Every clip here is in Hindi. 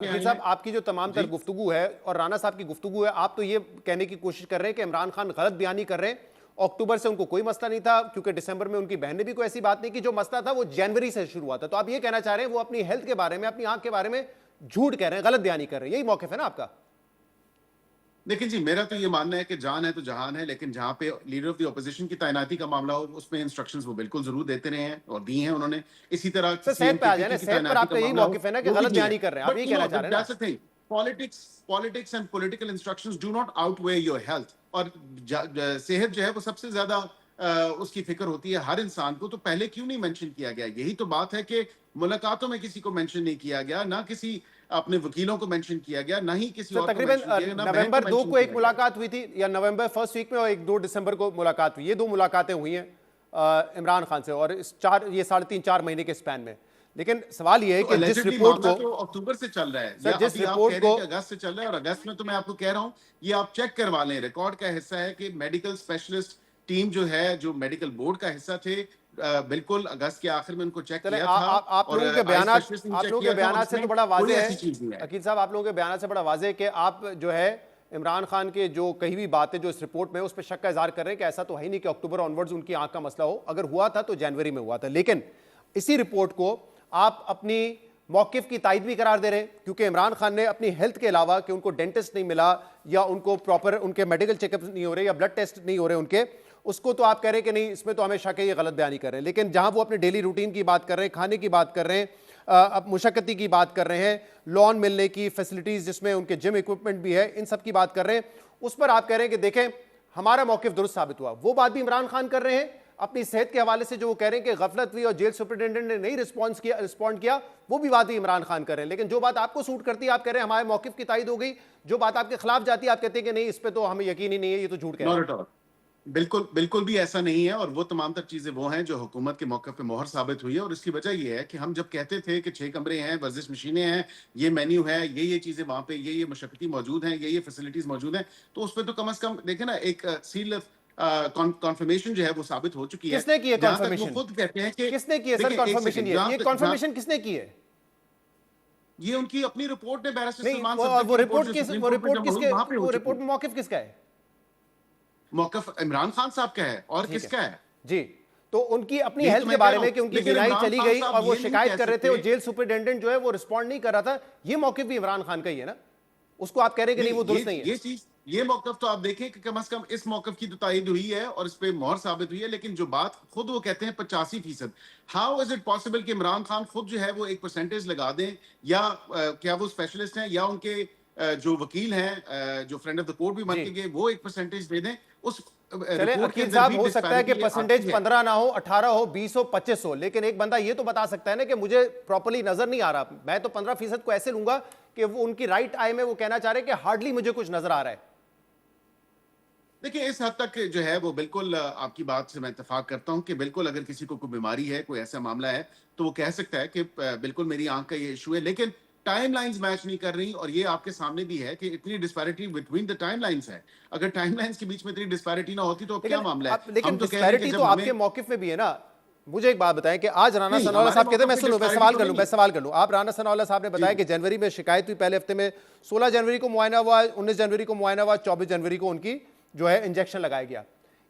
वकील साहब, आपकी जो तमाम तर गुफ्तगू है और राना साहब की गुफ्तगू है, आप तो ये कहने की कोशिश कर रहे हैं कि इमरान खान गलत बयानी कर रहे हैं। अक्टूबर से उनको कोई मसला नहीं था, क्योंकि दिसंबर में उनकी बहन ने भी कोई ऐसी बात नहीं की। जो मसला था वो जनवरी से शुरू हुआ था। तो आप ये कहना चाह रहे हैं वो अपनी हेल्थ के बारे में, अपनी आंख के बारे में झूठ कह रहे हैं, गलत बयानी कर रहे हैं। यही मौक़िफ़ है ना आपका? देखिए जी, मेरा तो ये मानना है कि जान है तो जहान है, लेकिन जहाँ पे लीडर ऑफ द ऑपोजिशन की तैनाती का मामला हो, उसमें इंस्ट्रक्शंस वो बिल्कुल जरूर देते रहे हैं और दी हैं उन्होंने। इसी तरह सर, सेहत पे आ जाए ना। सीएम की सेहत पर तैनाती का आपका यही मामला हो, मौक़िफ़ है ना कि वो भी गलत दी है। बयानी कर रहे हैं। आप बट यही यू कहना नो चाह रहे हैं ना? That's the thing, politics and political instructions do not outweigh your health. और सेहत जो है वो सबसे ज्यादा उसकी फिक्र होती है हर इंसान को। तो पहले क्यों नहीं मेंशन किया गया? यही तो बात है कि मुलाकातों में किसी को मेंशन नहीं किया गया, ना किसी अपने वकीलों को मेंशन किया गया, ना ही किसी सर, और को तकरीबन मेंशन किया गया, ना बहन को नवंबर 2 मेंशन को एक किया गया। मुलाकात हुई थी, या नवंबर फर्स्ट वीक में, और एक 2 दिसंबर को मुलाकात हुई। ये 2 मुलाकातें हुई हैं इमरान खान से, और इस 3.5-4 महीने के स्पैन में। लेकिन सवाल ये है तो कि जिस allegedly रिपोर्ट मामला को, तो अक्टूबर से चल रहा है, या सर, जिस अभी आप कह रिपोर्ट रहे को, हैं कि अगस्त से चल रहा है। और अगस्त में तो मैं आपको कह रहा हूं, ये आप चेक करवा लें, रिकॉर्ड का हिस्सा है कि मेडिकल स्पेशलिस्ट टीम जो है, जो मेडिकल बोर्ड का हिस्सा थे, बिल्कुल अगस्त के आखिर में उनको चेक चले किया आ, था। आ, आप और लोगों के आई बयानात स्पेशलिस्ट ने आप चेक लोगों के किया था और बयानात से तो उसमें बड़ा कोई वाज़ेह ऐसी है चीज नहीं है। वकील साहब, आप लोगों के बयानात से बड़ा वाज़ेह है कि आप जो है इमरान खान के जो कही हुई बातें जो इस रिपोर्ट में, उस पर शक का इजहार कर रहे हैं कि ऐसा तो है ही नहीं कि अक्टूबर ऑनवर्ड्स उनकी आंख का मसला हो। अगर हुआ था तो जनवरी में हुआ था। लेकिन इसी रिपोर्ट को आप अपनी मौक़िफ़ की तायद भी करार दे रहे हैं, क्योंकि इमरान खान ने अपनी हेल्थ के अलावा, कि उनको डेंटिस्ट नहीं मिला, या उनको प्रॉपर उनके मेडिकल चेकअप नहीं हो रहे, या ब्लड टेस्ट नहीं हो रहे उनके, उसको तो आप कह रहे हैं कि नहीं, इसमें तो हमें शक है, ये गलत बयानी कर रहे हैं। लेकिन जहां वो अपने डेली रूटीन की बात कर रहे हैं, खाने की बात कर रहे हैं, अब मुशक्कती की बात कर रहे हैं, लॉन मिलने की, फैसिलिटीज़ जिसमें उनके जिम इक्विपमेंट भी है, इन सब की बात कर रहे हैं, उस पर आप कह रहे हैं कि देखें हमारा मौक़िफ़ दुरुस्त साबित हुआ। वो बात भी इमरान खान कर रहे हैं अपनी सेहत के हवाले से, जो वो कह रहे हैं कि गफलत हुई और जेल सुपरिटेंडेंट ने नहीं रिस्पॉन्ड किया, वो भी बात भी इमरान खान कर रहे हैं। लेकिन जो बात आपको सूट करती है, आप कह रहे हैं हमारे मौक़िफ़ की तायद हो गई। जो बात आपके खिलाफ जाती है, आप कहते हैं कि नहीं, इस पे तो हमें यकीन ही नहीं है, ये तो झूठ कह रहे हैं। नॉट एट ऑल, बिल्कुल बिल्कुल भी ऐसा नहीं है। और वो तमाम तर चीजें वो हैं जो हुकूमत के मौके पे मोहर साबित हुई है। और इसकी वजह ये है कि हम जब कहते थे कि 6 कमरे हैं, वर्जिश मशीनें हैं, ये मेन्यू है, ये चीजें वहां पे, ये मशक्कती मौजूद हैं, ये फैसिलिटीज मौजूद हैं, तो उस पर तो कम से कम देखें ना, एक सील ऑफ कॉन्फर्मेशन जो है वो साबित हो चुकी है। किसने की है जहां तक वो कॉन्फर्मेशन? खुद कहते हैं कि किसने की है सर देखिए, एक कॉन्फर्मेशन? सेकंड, ये कॉन्फर्मेशन किसने की है? ये उनकी अपनी रिपोर्ट ने, बैरिस्टर नहीं, सलमान वो सफदर वो की रिपोर्ट रिपोर्ट जो किस सुप्रीम वो कोर्ट में रिपोर्ट जब हुई, किसके वहां पे हो वो चुकी रिपोर्ट है। में मौक़िफ़ किसका है? मौकफ इमरान खान साहब का है, और ठीक है किसका है? जी। तो उनकी अपनी यही तो हेल्थ के मैं कह बारे रहा में हूं। कि उनकी लेकिन बीमारी इमरान चली खान गई साहब और वो ये नहीं शिकायत कह कर रहे थे, सकते। और जेल सुपरिटेंडेंट जो है वो रिस्पॉन्ड नहीं कर रहा था, ये मौक़िफ़ भी इमरान खान का ही है ना? उसको आप कह रहे हैं कि नहीं, वो दुरुस्त नहीं है। ये चीज, ये मौकफ तो आप देखें कि कम से कम इस मौकफ की तो तायद हुई है और इस पे मोहर साबित हुई है। लेकिन जो बात खुद वो कहते हैं 85%, हाउ इज इट पॉसिबल कि इमरान खान खुद जो है वो एक परसेंटेज लगा दें, या क्या वो स्पेशलिस्ट हैं, या उनके जो वकील हैं, जो फ्रेंड ऑफ द कोर्ट भी बन जी, के गए, वो एक परसेंटेज दे दें? उस चले रिपोर्ट के अकील अंदर साहब, भी हो सकता है कि डिस्पैरिटी परसेंटेज आती है। 15 ना हो, 18 हो, 20 हो, 25 हो, लेकिन एक बंदा ये तो बता सकता है ना कि मुझे प्रॉपर्ली नजर नहीं आ रहा। मैं तो 15% को ऐसे लूंगा कि वो उनकी राइट आई में वो कहना चाह रहे हैं कि हार्डली मुझे कुछ नजर आ रहा है। देखिए, इस हद तक जो है वो बिल्कुल आपकी बात से मैं इत्तेफाक करता हूं कि बिल्कुल अगर किसी को कोई बीमारी है, कोई ऐसा मामला है, तो वो कह सकता है कि बिल्कुल मेरी आंख का ये इशू है। लेकिन टाइमलाइंस मैच नहीं कर रही, और ये आपके सामने भी है कि इतनी डिस्पैरिटी बिटवीन द टाइमलाइंस है। अगर टाइमलाइंस के बीच में इतनी डिस्पैरिटी ना होती तो अब क्या मामला है? लेकिन हम तो कह रहे हैं कि डिस्पैरिटी तो जब आपके हमें, मौक़िफ़ में भी है ना। मुझे एक बात बताएं कि आज राना नहीं, सनाउल्लाह हमारे साहब कहते हैं, मौके मैं पे सुनो, मैं डिस्पैरिटी सवाल तो कर लूं, नहीं मैं है। सवाल कर लूं। आप राना सनाउल्लाह साहब ने बताया जी, कि जनवरी में शिकायत हुई, पहले हफ्ते में 16 जनवरी को मुआयना हुआ, 19 जनवरी को मुआयना हुआ, 24 जनवरी को उनकी जो है इंजेक्शन लगाया गया।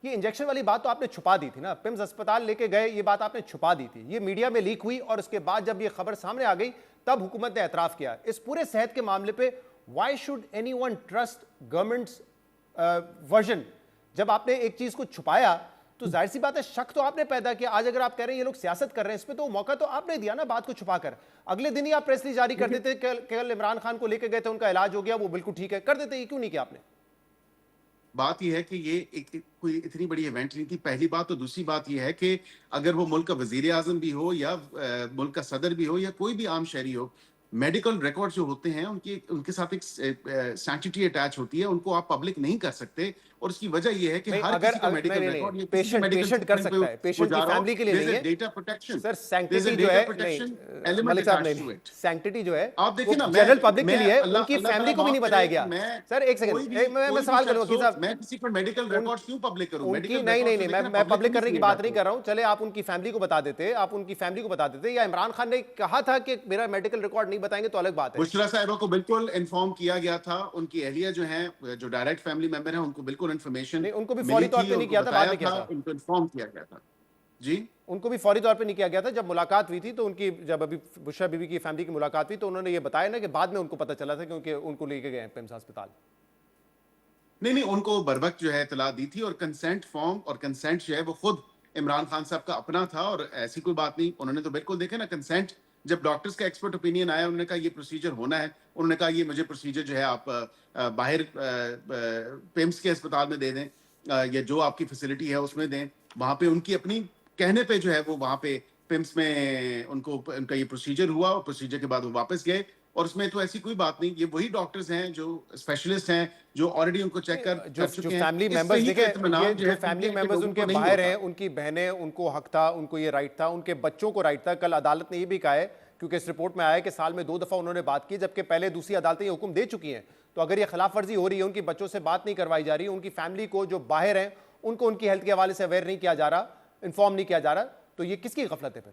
ये इंजेक्शन वाली बात तो आपने छुपा दी थी ना, पिम्स अस्पताल लेके गए, ये बात आपने छुपा दी थी। ये मीडिया में लीक हुई, और उसके बाद जब ये खबर सामने आ गई, तब हुकूमत ने एतराफ़ किया। इस पूरे सेहत के मामले पे why should anyone trust governments version? जब आपने एक चीज को छुपाया तो जाहिर सी बात है, शक तो आपने पैदा किया। आज अगर आप कह रहे हैं ये लोग सियासत कर रहे हैं, इस पे तो मौका तो आपने दिया ना बात को छुपाकर। अगले दिन ही आप प्रेस रिलीज जारी कर देते, कल इमरान खान को लेके गए थे, उनका इलाज हो गया, वो बिल्कुल ठीक है, कर देते। ये क्यों नहीं किया आपने? बात यह है कि ये कोई इतनी बड़ी इवेंट नहीं थी, पहली बात। तो दूसरी बात यह है कि अगर वो मुल्क का वजीर आजम भी हो, या मुल्क का सदर भी हो, या कोई भी आम शहरी हो, मेडिकल रिकॉर्ड जो होते हैं उनके साथ एक सैंक्टिटी अटैच होती है, उनको आप पब्लिक नहीं कर सकते। और उसकी वजह यह है कि नहीं, हर अगर किसी का मेडिकल नहीं, रिकॉर्ड, पेशेंट पेशेंट कर सकता है, पेशेंट की फैमिली के लिए नहीं है data protection, sir. There is sanctity uh जो डेटा है, प्रोटेक्शन नहीं एलिमेंट मलिक साहब, अटैच्ड टू नहीं, इट। सैंक्टिटी जो है आप देखिए वो ना, जनरल पब्लिक के मैं लिए है, अल्लाह उनकी अल्लाह फैमिली ताला को भी नहीं माफ बताया करे गया। कि मैं सर एक कोई सेकंड, भी मैं कोई भी सवाल करूं शख्स वकील हो, साहब। मैं किसी पर मेडिकल रिकॉर्ड्स क्यों पब्लिक करूं? उनकी मेडिकल नहीं नहीं रिकॉर्ड्स नहीं, तो मैं देखना मैं पब्लिक पब्लिक नहीं करने की किए बात नहीं जाते। कर रहा हूं। चले आप उनकी फैमिली को बता देते, आप उनकी फैमिली को बता देते, या इमरान खान ने कहा था कि मेरा मेडिकल रिकॉर्ड नहीं नहीं बताएंगे तो अलग बात है। बुशरा साहिबा को बिल्कुल इन्फॉर्म किया गया था, उनकी अहलिया जो हैं, जो डायरेक्ट फैमिली मेंबर हैं, उनको बिल्कुल इन्फॉर्मेशन नहीं, उनको भी मिली फौरी तौर थी, पे नहीं उनको किया था, बाद बताया में किया था, था। उनको इन्फॉर्म किया गया था। जी, उनको भी फौरी तौर पे नहीं किया गया था। जब मुलाकात हुई थी तो उनकी, जब अभी बुशरा बीबी की फैमिली की मुलाकात हुई तो उन्होंने ये बताया ना कि बाद में उनको पता चला था, क्योंकि उनको लेके गए पिम्स अस्पताल। नहीं, उनको बर वक्त जो है इत्तला दी थी, और कंसेंट फॉर्म और कंसेंट जो है वो खुद इमरान खान साहब का अपना था, और ऐसी कोई बात नहीं। उन्होंने तो बिल्कुल देखे ना कंसेंट, जब डॉक्टर्स का एक्सपर्ट ओपिनियन आया, उन्होंने कहा ये प्रोसीजर होना है, उन्होंने कहा ये मुझे प्रोसीजर जो है आप बाहर पिम्स के अस्पताल में दे दें, या जो आपकी फैसिलिटी है उसमें दें। वहां पे उनकी अपनी कहने पे जो है वो वहां पे पिम्स में उनका ये प्रोसीजर हुआ, और प्रोसीजर के बाद वो वापस गए, और उसमें तो ऐसी कोई बात नहीं। ये वही डॉक्टर्स हैं जो स्पेशलिस्ट हैं, जो ऑलरेडी उनको चेक जो कर चुके हैं। फैमिली इससे मेंबर्स ही देखे, तो इत्मीनान ये जो जो है फैमिली दुनिया के मेंबर्स लोगों उनके को नहीं बाहर होता। हैं, उनकी बहनें, उनको हक था, उनको ये राइट था, उनके बच्चों को राइट था। कल अदालत ने ये भी कहा है, क्योंकि इस रिपोर्ट में आया है कि साल में 2 दफा उन्होंने बात की, जबकि पहले दूसरी अदालतें ये हुक्म दे चुकी हैं। तो अगर ये खिलाफ वर्जी हो रही है, उनकी बच्चों से बात नहीं करवाई जा रही, उनकी फैमिली को जो बाहर हैं उनको उनकी हेल्थ के हवाले से अवेयर नहीं किया जा रहा, इन्फॉर्म नहीं किया जा रहा, तो ये किसकी गफलत है फिर?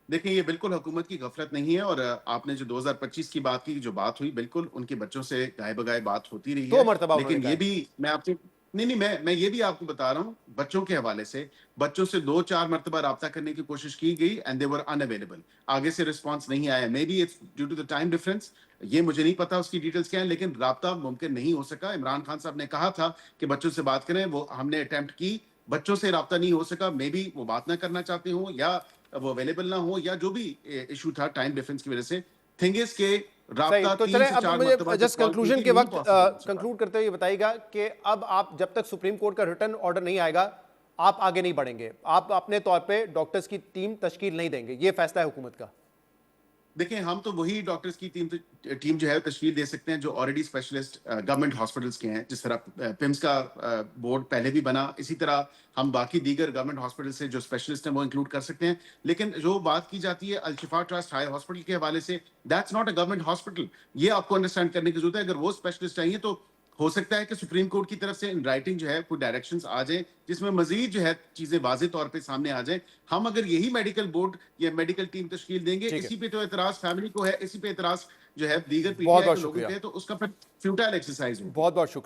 देखिए, ये बिल्कुल हुकूमत की गफलत नहीं है, और आपने जो 2025 की बात की, जो बात हुई, बिल्कुल उनके बच्चों से गाए बगाए बात होती रही 2 है। मरतबा उन्होंने लेकिन कहा ये है। भी मैं आपसे नहीं, मैं ये भी आपको बता रहा हूँ, बच्चों के हवाले से, बच्चों से 2-4 मरतबा राब्ता करने की कोशिश की गई, एंड दे वर अनअवेलेबल। आगे से रिस्पॉन्स नहीं आया। Maybe it's due to the time difference, ये मुझे नहीं पता उसकी डिटेल्स क्या है, लेकिन राब्ता मुमकिन नहीं हो सका। इमरान खान साहब ने कहा था कि बच्चों से बात करें, वो हमने अटेम्प्ट की, बच्चों से राब्ता नहीं हो सका। मे बी वो बात ना करना चाहते हो, या वो अवेलेबल ना हो, या जो भी इशू था टाइम डिफरेंस की वजह से। थिंग इज के सही, राब्ता तो 3 चले से अब 4 मुझे मरतबा जब जस्ट कॉल की कंक्लूजन गई, के नहीं वक्त पॉसिबल हो सका। कंक्लूड करते हुए ये बताइएगा कि अब आप, जब तक सुप्रीम कोर्ट का रिटर्न ऑर्डर नहीं आएगा, आप आगे नहीं बढ़ेंगे, आप अपने तौर पे डॉक्टर्स की टीम तश्कील नहीं देंगे, ये फैसला है हुकूमत का? देखिए, हम तो वही डॉक्टर्स की टीम जो है तश्कील दे सकते हैं जो ऑलरेडी स्पेशलिस्ट गवर्नमेंट हॉस्पिटल्स के हैं। जिस तरह पिम्स का बोर्ड पहले भी बना, इसी तरह हम बाकी दीगर गवर्नमेंट हॉस्पिटल से जो स्पेशलिस्ट हैं वो इंक्लूड कर सकते हैं। लेकिन जो बात की जाती है अल-शिफा ट्रस्ट हाई हॉस्पिटल के हवाले से, that's not a government hospital. ये आपको अंडरस्टैंड करने की जरूरत है। अगर वो स्पेशलिस्ट चाहिए तो हो सकता है कि सुप्रीम कोर्ट की तरफ से इन राइटिंग जो है कोई डायरेक्शंस आ जाए, जिसमें मजीद जो है चीजें वाज़ेह तौर पे सामने आ जाए। हम अगर यही मेडिकल बोर्ड या मेडिकल टीम तश्कील देंगे, ठीक है, इसी पे तो एतराज फैमिली को है, इसी पे एतराज जो है दीगर बहुत पीटीआई बहुत के लोगों शुक्रिया, के है, तो उसका फिर फ्यूटाइल एक्सरसाइज होगी। बहुत बहुत शुक्रिया।